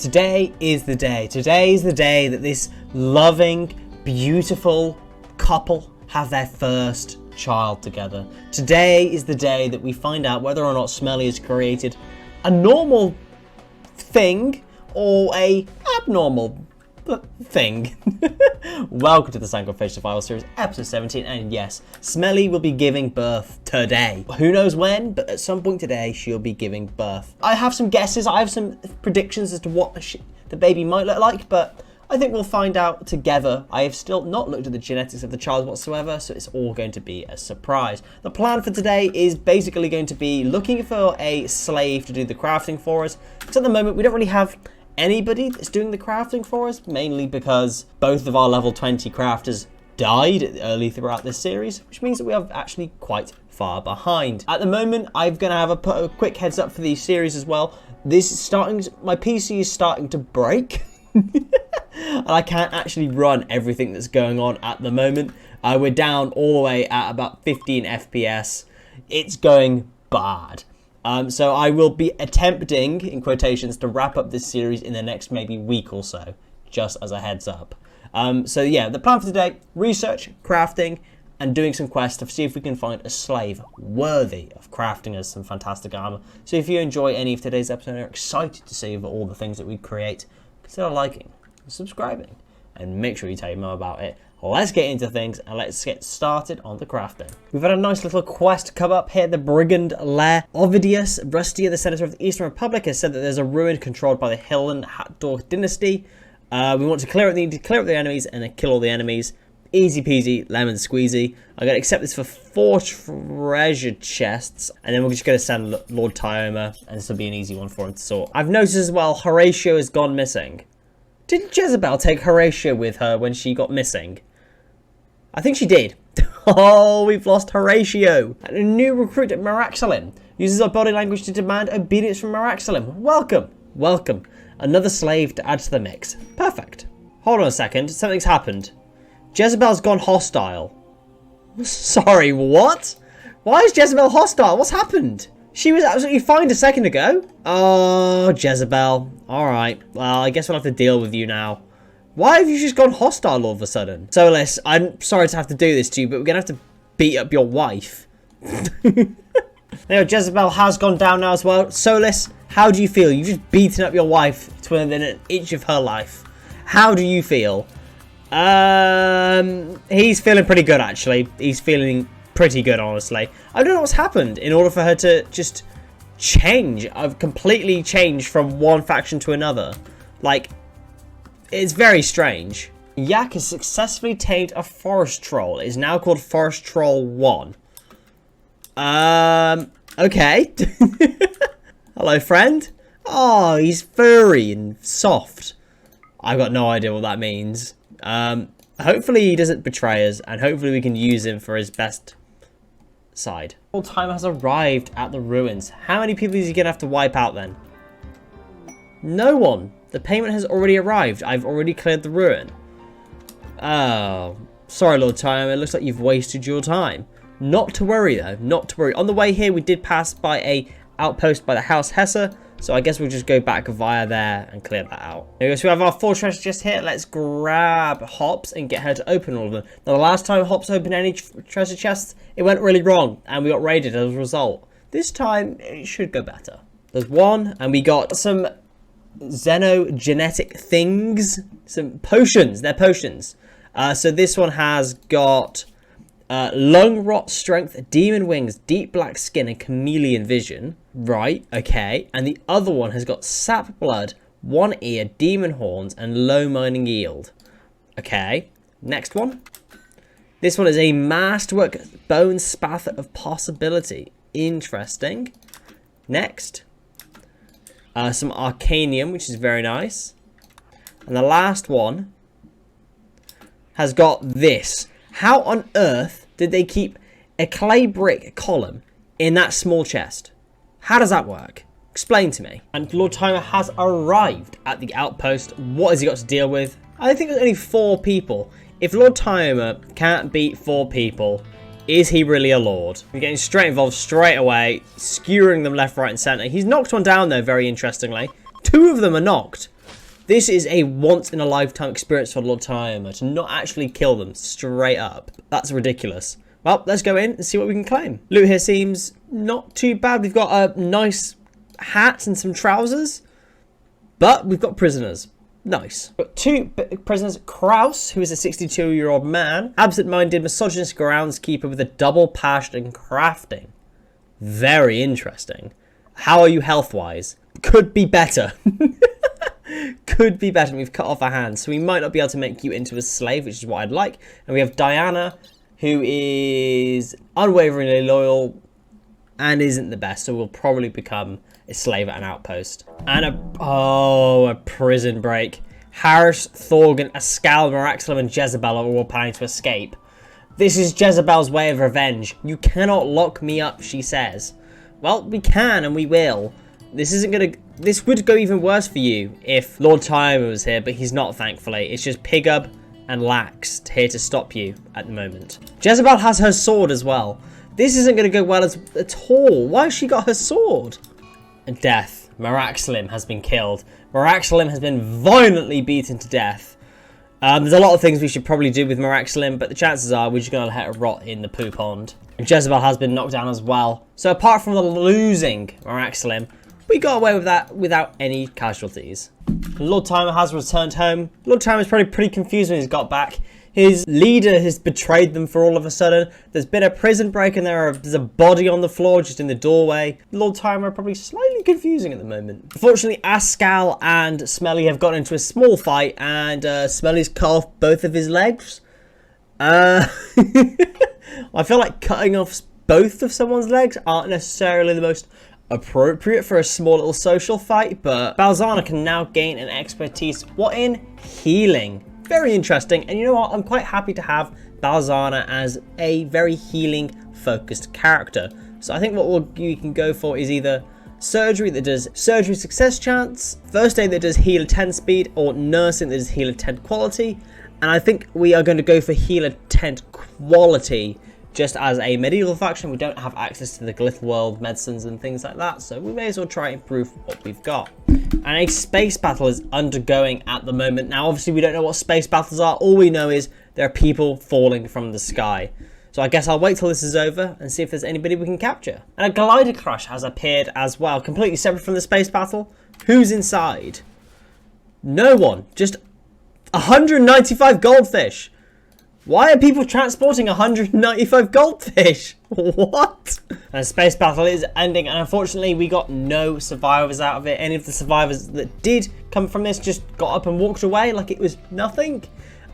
Today is the day. Today is the day that this loving, beautiful couple have their first child together. Today is the day that we find out whether or not Smelly has created a normal thing or a abnormal thing. Welcome to the Sanguophage Survival Series, episode 17, and yes, Smelly will be giving birth today. Who knows when, but at some point today, she'll be giving birth. I have some guesses, I have some predictions as to what the baby might look like, but I think we'll find out together. I have still not looked at the genetics of the child whatsoever, so it's all going to be a surprise. The plan for today is basically going to be looking for a slave to do the crafting for us, because at the moment we don't really have anybody that's doing the crafting for us, mainly because both of our level 20 crafters died early throughout this series, which means that we are actually quite far behind. At the moment, I'm going to have a quick heads up for these series as well. This is my PC is starting to break. And I can't actually run everything that's going on at the moment. We're down all the way at about 15 FPS. It's going bad. So I will be attempting, in quotations, to wrap up this series in the next maybe week or so, just as a heads up. So yeah, the plan for today, research, crafting, and doing some quests to see if we can find a slave worthy of crafting us some fantastic armor. So if you enjoy any of today's episode and are excited to see all the things that we create, consider liking, subscribing, and make sure you tell your mum about it. Let's get into things and let's get started on the crafting. We've had a nice little quest come up here, the Brigand Lair. Ovidius Rustia, the senator of the Eastern Republic, has said that there's a ruin controlled by the Hillen Hatdorf dynasty. We want to clear it, need to clear up the enemies and then kill all the enemies. Easy peasy, lemon squeezy. I'm going to accept this for 4 treasure chests, and then we're just going to send Lord Tyoma, and this will be an easy one for him to sort. I've noticed as well, Horatio has gone missing. Did Jezebel take Horatio with her when she got missing? I think she did. Oh, we've lost Horatio. And a new recruit at Maraxalem uses our body language to demand obedience from Maraxalem. Welcome. Welcome. Another slave to add to the mix. Perfect. Hold on a second. Something's happened. Jezebel's gone hostile. Sorry, what? Why is Jezebel hostile? What's happened? She was absolutely fine a second ago. Oh, Jezebel. Alright. Well, I guess we'll have to deal with you now. Why have you just gone hostile all of a sudden? Solus, I'm sorry to have to do this to you, but we're going to have to beat up your wife. Now, Jezebel has gone down now as well. Solus, how do you feel? You've just beaten up your wife to within an inch of her life. How do you feel? He's feeling pretty good, actually. He's feeling pretty good, honestly. I don't know what's happened in order for her to just change. I've completely changed from one faction to another. Like, it's very strange. Yak has successfully tamed a forest troll. It is now called Forest Troll 1. Okay. Hello, friend. Oh, he's furry and soft. I've got no idea what that means. Hopefully he doesn't betray us, and hopefully we can use him for his best side. All time has arrived at the ruins. How many people is he going to have to wipe out then? No one. The payment has already arrived. I've already cleared the ruin. Oh, sorry, Lord Time. It looks like you've wasted your time. Not to worry, though. Not to worry. On the way here, we did pass by a outpost by the House Hesse, so I guess we'll just go back via there and clear that out. Okay, so we have our 4 treasure chests here. Let's grab Hops and get her to open all of them. Now, the last time Hops opened any treasure chests, it went really wrong, and we got raided as a result. This time, it should go better. There's one, and we got some xenogenetic things, some potions. They're potions. So this one has got lung rot strength, demon wings, deep black skin, and chameleon vision. Right, okay. And the other one has got sap blood, 1 ear, demon horns, and low mining yield. Okay, next one. This one is a masterwork bone spather of possibility. Interesting. Next. Some arcanium, which is very nice. And the last one has got this. How on earth did they keep a clay brick column in that small chest? How does that work? Explain to me. And Lord Timer has arrived at the outpost. What has he got to deal with? I think there's only 4 people. If Lord Timer can't beat 4 people, is he really a lord? We're getting straight involved straight away, skewering them left, right, and centre. He's knocked one down, though, very interestingly. 2 of them are knocked. This is a once-in-a-lifetime experience for Lord Timer to not actually kill them straight up. That's ridiculous. Well, let's go in and see what we can claim. Loot here seems not too bad. We've got a nice hat and some trousers, but we've got prisoners. Nice. Got 2 prisoners. Kraus, who is a 62-year-old man, absent-minded, misogynist groundskeeper with a double passion in crafting. Very interesting. How are you health-wise? Could be better. Could be better. We've cut off our hands, so we might not be able to make you into a slave, which is what I'd like. And we have Diana, who is unwaveringly loyal and isn't the best, so we'll probably become a slave at an outpost. And a prison break. Harris, Thorgan, Ascal, Maraxilum, and Jezebel are all planning to escape. This is Jezebel's way of revenge. You cannot lock me up, she says. Well, we can and we will. This would go even worse for you if Lord Timer was here, but he's not, thankfully. It's just Pigub and Lax here to stop you at the moment. Jezebel has her sword as well. This isn't going to go well at all. Why has she got her sword? And death. Maraxilum has been killed. Maraxilum has been violently beaten to death. There's a lot of things we should probably do with Maraxilum, but the chances are we're just going to let it rot in the poo pond. And Jezebel has been knocked down as well. So apart from the losing Maraxilum, we got away with that without any casualties. Lord Timer has returned home. Lord Timer's probably pretty confused when he's got back. His leader has betrayed them for all of a sudden. There's been a prison break and there's a body on the floor just in the doorway. Lord Timer are probably slightly confusing at the moment. Unfortunately, Ascal and Smelly have gotten into a small fight and Smelly's cut off both of his legs. I feel like cutting off both of someone's legs aren't necessarily the most appropriate for a small little social fight, but Balzana can now gain an expertise. What in? Healing. Very interesting, and you know what? I'm quite happy to have Balzana as a very healing focused character. So I think what we can go for is either surgery that does surgery success chance, first aid that does healer 10 speed, or nursing that does healer 10 quality. And I think we are going to go for healer 10 quality. Just as a medieval faction, we don't have access to the Rimworld medicines and things like that, so we may as well try and improve what we've got. And a space battle is undergoing at the moment. Now, obviously, we don't know what space battles are. All we know is there are people falling from the sky. So I guess I'll wait till this is over and see if there's anybody we can capture. And a glider crash has appeared as well, completely separate from the space battle. Who's inside? No one. Just 195 goldfish. Why are people transporting 195 goldfish? What? And space battle is ending, and unfortunately we got no survivors out of it. Any of the survivors that did come from this just got up and walked away like it was nothing.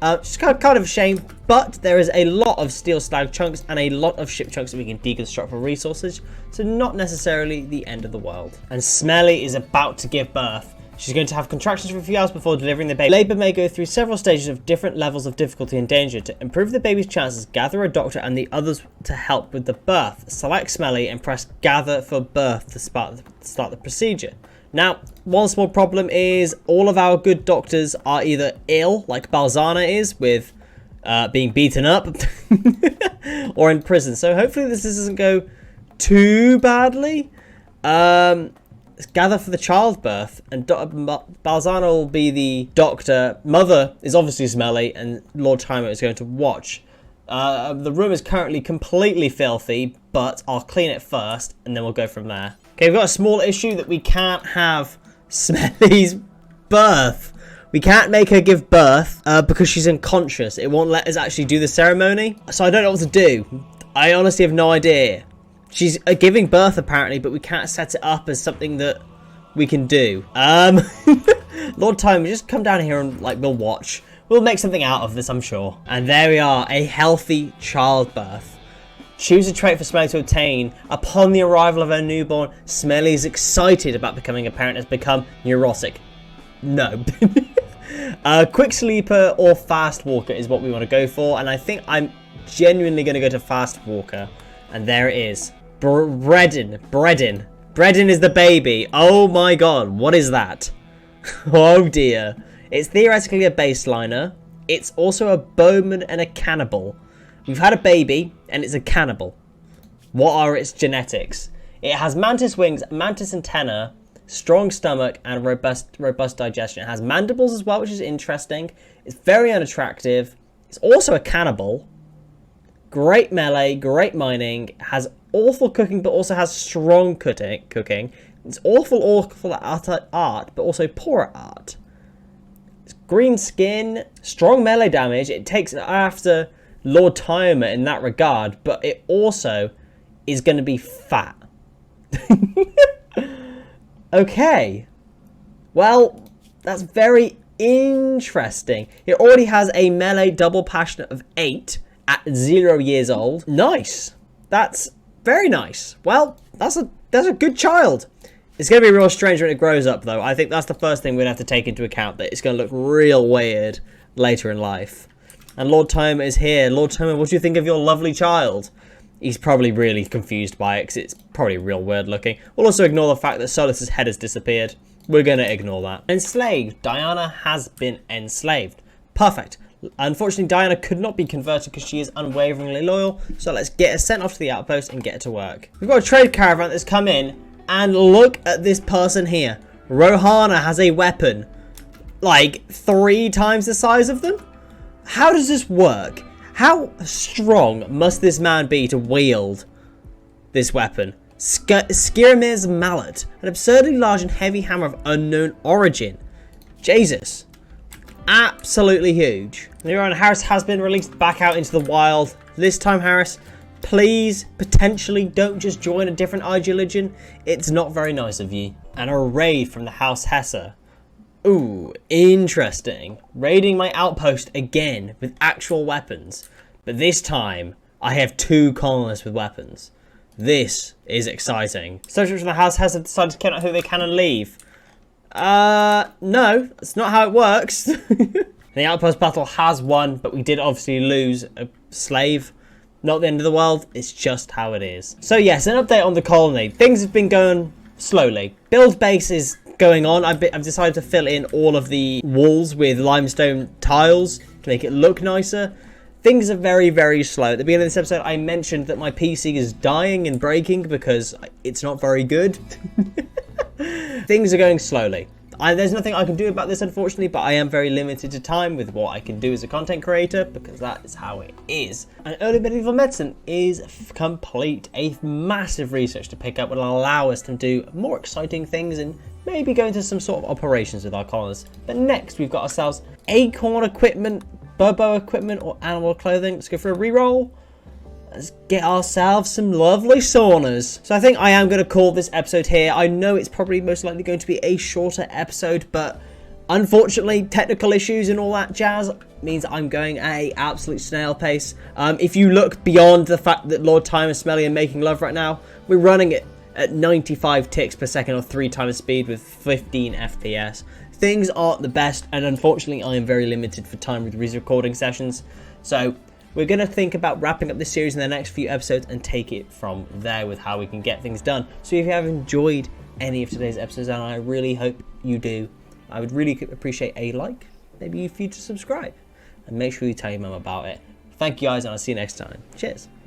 Just kind of a shame, but there is a lot of steel slag chunks and a lot of ship chunks that we can deconstruct for resources, so not necessarily the end of the world. And Smelly is about to give birth. She's going to have contractions for a few hours before delivering the baby. Labour may go through several stages of different levels of difficulty and danger. To improve the baby's chances, gather a doctor and the others to help with the birth. Select Smelly and press gather for birth to start the procedure. Now, one small problem is all of our good doctors are either ill, like Balzana is, with being beaten up, or in prison. So hopefully this doesn't go too badly. Gather for the childbirth, and Balzana will be the doctor. Mother is obviously Smelly, and Lord Timer is going to watch. The room is currently completely filthy, but I'll clean it first, and then we'll go from there. Okay, we've got a small issue that we can't have Smelly's birth. We can't make her give birth because she's unconscious. It won't let us actually do the ceremony, so I don't know what to do. I honestly have no idea. She's giving birth apparently, but we can't set it up as something that we can do. Lord Timer, just come down here and we'll watch. We'll make something out of this, I'm sure. And there we are, a healthy childbirth. Choose a trait for Smelly to obtain. Upon the arrival of her newborn, Smelly is excited about becoming a parent, has become neurotic. No. Quick sleeper or fast walker is what we want to go for, and I think I'm genuinely going to go to fast walker. And there it is. Breadin is the baby. Oh my god, what is that? Oh dear. It's theoretically a baseliner. It's also a bowman and a cannibal. We've had a baby, and it's a cannibal. What are its genetics? It has mantis wings, mantis antenna, strong stomach, and robust digestion. It has mandibles as well, which is interesting. It's very unattractive. It's also a cannibal. Great melee, great mining, has awful cooking, but also has strong cooking. It's awful at art, but also poor at art. It's green skin, strong melee damage. It takes after Lord Tiamat in that regard, but it also is going to be fat. Okay. Well, that's very interesting. It already has a melee double passionate of 8 at 0 years old. Nice. That's very nice. Well, that's a good child. It's going to be real strange when it grows up, though. I think that's the first thing we're going to have to take into account, that it's going to look real weird later in life. And Lord Tiamat is here. Lord Tiamat, what do you think of your lovely child? He's probably really confused by it, because it's probably real weird looking. We'll also ignore the fact that Solus's head has disappeared. We're going to ignore that. Enslaved. Diana has been enslaved. Perfect. Unfortunately, Diana could not be converted because she is unwaveringly loyal. So let's get her sent off to the outpost and get her to work. We've got a trade caravan that's come in. And look at this person here. Rohana has a weapon like 3 times the size of them. How does this work? How strong must this man be to wield this weapon? Skiramir's mallet, an absurdly large and heavy hammer of unknown origin. Jesus. Absolutely huge. Nero and Harris has been released back out into the wild. This time, Harris, please, potentially, don't just join a different ideology. It's not very nice of you. And a raid from the House Hesse. Ooh, interesting. Raiding my outpost again with actual weapons. But this time, I have 2 colonists with weapons. This is exciting. Soldiers from the House Hesse decided to count out who they can and leave. No, that's not how it works. The outpost battle has won, but we did obviously lose a slave. Not the end of the world, it's just how it is. So yes, an update on the colony. Things have been going slowly. Build base is going on. I've decided to fill in all of the walls with limestone tiles to make it look nicer. Things are very, very slow. At the beginning of this episode, I mentioned that my PC is dying and breaking because it's not very good. Things are going slowly. There's nothing I can do about this, unfortunately, but I am very limited to time with what I can do as a content creator because that is how it is. And early medieval medicine is complete. A massive research to pick up will allow us to do more exciting things and maybe go into some sort of operations with our colonists. But next, we've got ourselves acorn equipment, Bobo equipment, or animal clothing. Let's go for a reroll. Let's get ourselves some lovely saunas. So I think I am going to call this episode here. I know it's probably most likely going to be a shorter episode, but unfortunately, technical issues and all that jazz means I'm going at an absolute snail pace. If you look beyond the fact that Lord Time is smelly and making love right now, we're running it at 95 ticks per second or 3 times speed with 15 FPS. Things aren't the best, and unfortunately, I am very limited for time with these recording sessions. So we're going to think about wrapping up this series in the next few episodes and take it from there with how we can get things done. So if you have enjoyed any of today's episodes, and I really hope you do, I would really appreciate a like, maybe for you to subscribe, and make sure you tell your mum about it. Thank you guys, and I'll see you next time. Cheers.